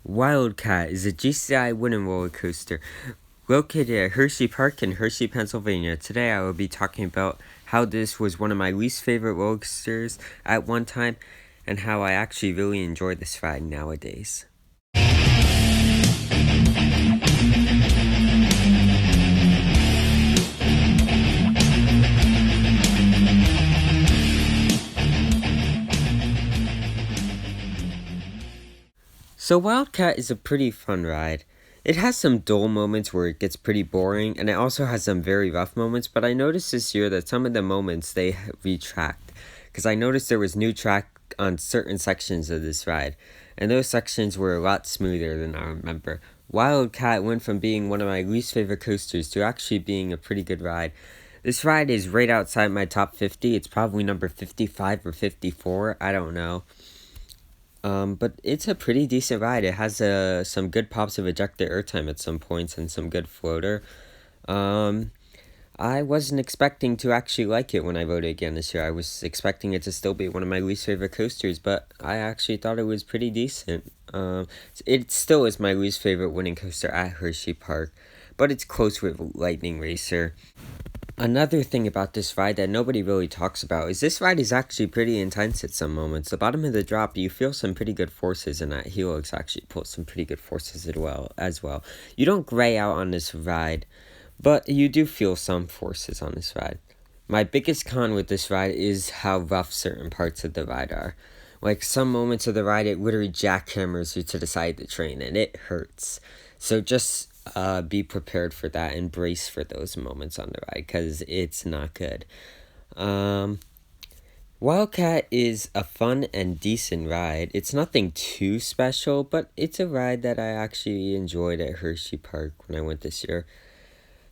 Wildcat is a GCI wooden roller coaster located at Hershey Park in Hershey, Pennsylvania. Today I will be talking about how this was one of my least favorite roller coasters at one time and how I actually really enjoy this ride nowadays. So Wildcat is a pretty fun ride. It has some dull moments where it gets pretty boring, and it also has some very rough moments, but I noticed this year that some of the moments they retract, because I noticed there was new track on certain sections of this ride, and those sections were a lot smoother than I remember. Wildcat went from being one of my least favorite coasters to actually being a pretty good ride. This ride is right outside my top 50. It's probably number 55 or 54, I don't know. But it's a pretty decent ride. It has some good pops of ejector airtime at some points and some good floater. I wasn't expecting to actually like it when I rode it again this year. I was expecting it to still be one of my least favorite coasters, but I actually thought it was pretty decent. It still is my least favorite winning coaster at Hershey Park, but it's close with Lightning Racer. Another thing about this ride that nobody really talks about is this ride is actually pretty intense at some moments. The bottom of the drop, you feel some pretty good forces, and that helix actually pulls some pretty good forces as well. You don't gray out on this ride, but you do feel some forces on this ride. My biggest con with this ride is how rough certain parts of the ride are. Like some moments of the ride, it literally jackhammers you to the side of the train, and it hurts. So just be prepared for that and brace for those moments on the ride, because it's not good. Wildcat is a fun and decent ride. It's nothing too special, but it's a ride that I actually enjoyed at Hershey Park when I went this year.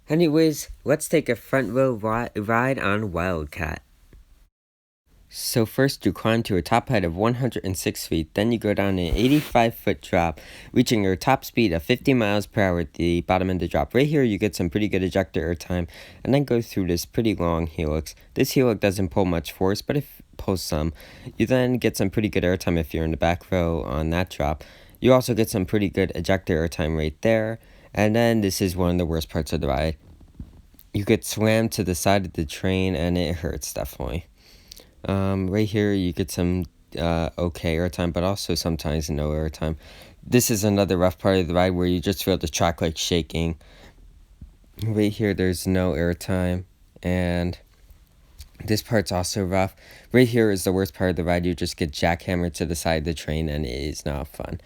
Anyways, let's take a front row ride on Wildcat. So first you climb to a top height of 106 feet, then you go down an 85-foot drop, reaching your top speed of 50 miles per hour at the bottom of the drop. Right here you get some pretty good ejector airtime, and then go through this pretty long helix. This helix doesn't pull much force, but it pulls some. You then get some pretty good airtime if you're in the back row on that drop. You also get some pretty good ejector airtime right there, and then this is one of the worst parts of the ride. You get slammed to the side of the train, and it hurts definitely. Right here you get some okay airtime, but also sometimes no airtime. This is another rough part of the ride where you just feel the track like shaking. Right here there's no airtime, and this part's also rough. Right here is the worst part of the ride. You just get jackhammered to the side of the train, and it is not fun.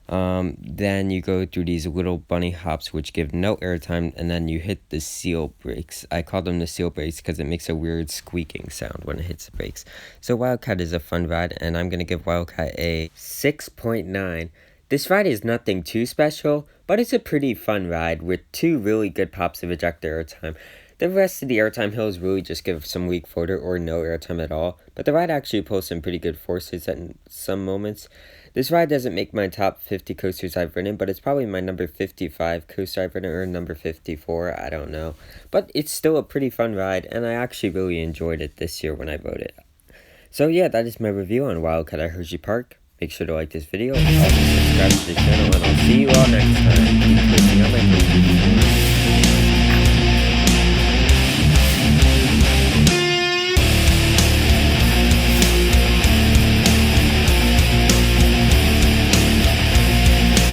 Then you go through these little bunny hops which give no airtime, and then you hit the seal brakes. I call them the seal brakes because it makes a weird squeaking sound when it hits the brakes. So Wildcat is a fun ride, and I'm going to give Wildcat a 6.9. This ride is nothing too special, but it's a pretty fun ride with two really good pops of ejector airtime. The rest of the airtime hills really just give some weak floater or no airtime at all, but the ride actually pulls some pretty good forces at some moments. This ride doesn't make my top 50 coasters I've ridden, but it's probably my number 55 coaster I've ridden, or number 54, I don't know. But it's still a pretty fun ride, and I actually really enjoyed it this year when I rode it. So yeah, that is my review on Wildcat at Hershey Park. Make sure to like this video, also subscribe to the channel, and I'll see you all next time. Keep posting on my